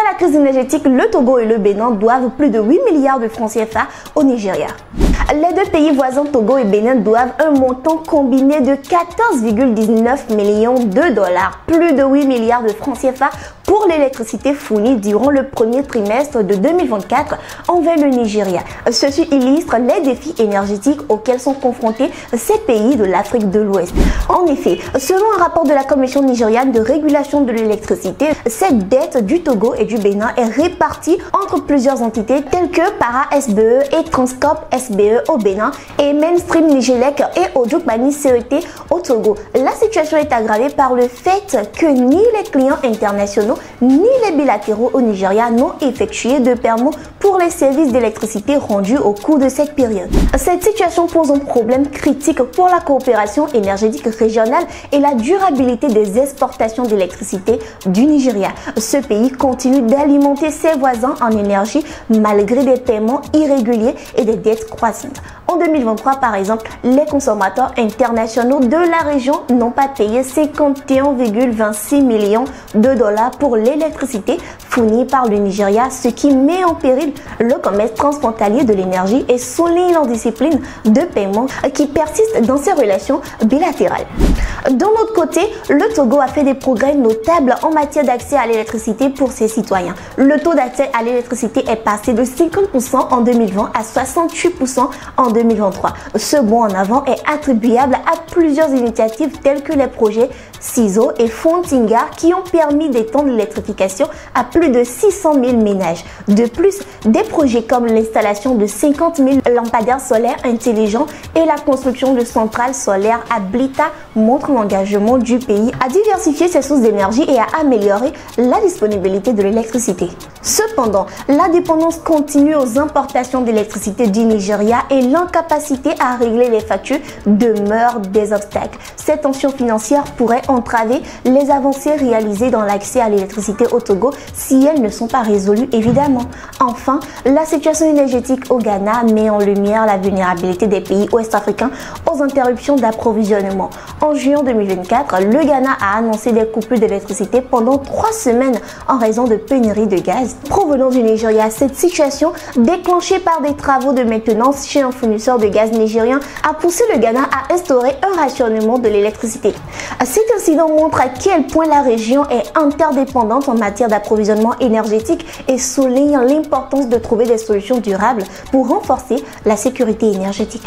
la crise énergétique, le Togo et le Bénin doivent plus de 8 milliards de francs CFA au Nigeria. Les deux pays voisins Togo et Bénin doivent un montant combiné de 14,19 millions de dollars, plus de 8 milliards de francs CFA pour l'électricité fournie durant le premier trimestre de 2024 envers le Nigeria. Ceci illustre les défis énergétiques auxquels sont confrontés ces pays de l'Afrique de l'Ouest. En effet, selon un rapport de la Commission nigériane de régulation de l'électricité, cette dette du Togo et du Bénin est répartie entre plusieurs entités telles que Para SBE et Transcorp SBE au Bénin et Mainstream Nigelec et Ojukbani CET au Togo. La situation est aggravée par le fait que ni les clients internationaux ni les bilatéraux au Nigeria n'ont effectué de paiement pour les services d'électricité rendus au cours de cette période. Cette situation pose un problème critique pour la coopération énergétique régionale et la durabilité des exportations d'électricité du Nigeria. Ce pays continue d'alimenter ses voisins en énergie malgré des paiements irréguliers et des dettes croissantes. En 2023, par exemple, les consommateurs internationaux de la région n'ont pas payé 51,26 millions de dollars pour l'électricité fournie par le Nigeria, ce qui met en péril le commerce transfrontalier de l'énergie et souligne l'indiscipline de paiement qui persiste dans ces relations bilatérales. D'un autre côté, le Togo a fait des progrès notables en matière d'accès à l'électricité pour ses citoyens. Le taux d'accès à l'électricité est passé de 50% en 2020 à 68% en 2023. Ce bond en avant est attribuable à plusieurs initiatives telles que les projets CISO et Fontinga qui ont permis d'étendre l'électrification à plus de 600 000 ménages. De plus, des projets comme l'installation de 50 000 lampadaires solaires intelligents et la construction de centrales solaires à Blita montrent l'engagement du pays à diversifier ses sources d'énergie et à améliorer la disponibilité de l'électricité. Cependant, la dépendance continue aux importations d'électricité du Nigeria et l'incapacité à régler les factures demeurent des obstacles. Cette tension financière pourrait entraver les avancées réalisées dans l'accès à l'électricité au Togo si elles ne sont pas résolues évidemment. Enfin, la situation énergétique au Ghana met en lumière la vulnérabilité des pays ouest-africains aux interruptions d'approvisionnement. En juin 2024, le Ghana a annoncé des coupures d'électricité pendant 3 semaines en raison de pénurie de gaz provenant du Nigeria. Cette situation, déclenchée par des travaux de maintenance chez un fournisseur de gaz nigérien, a poussé le Ghana à instaurer un rationnement de l'électricité. Cet incident montre à quel point la région est interdépendante en matière d'approvisionnement énergétique et souligne l'importance de trouver des solutions durables pour renforcer la sécurité énergétique.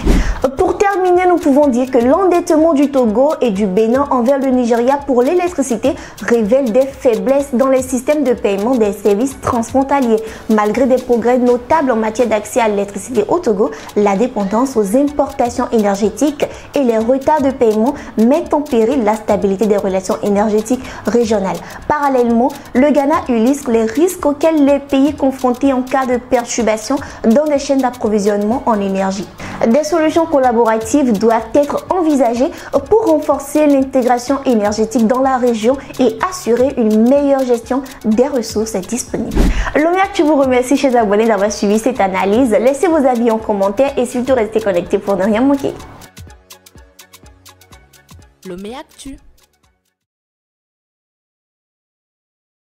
Pour terminer, nous pouvons dire que l'endettement du Togo et du Bénin envers le Nigeria pour l'électricité révèle des faiblesses dans les systèmes de paiement des services transfrontaliers. Malgré des progrès notables en matière d'accès à l'électricité au Togo, la dépendance aux importations énergétiques et les retards de paiement mettent en péril la stabilité des relations énergétiques régionales. Parallèlement, le Ghana illustre les risques auxquels les pays confrontés en cas de perturbation dans les chaînes d'approvisionnement en énergie. Des solutions collaboratives doivent être envisagées pour renforcer l'intégration énergétique dans la région et assurer une meilleure gestion des ressources disponibles. L'OMEActu vous remercie, chers abonnés, d'avoir suivi cette analyse. Laissez vos avis en commentaire et surtout restez connectés pour ne rien manquer. L'OMEActu.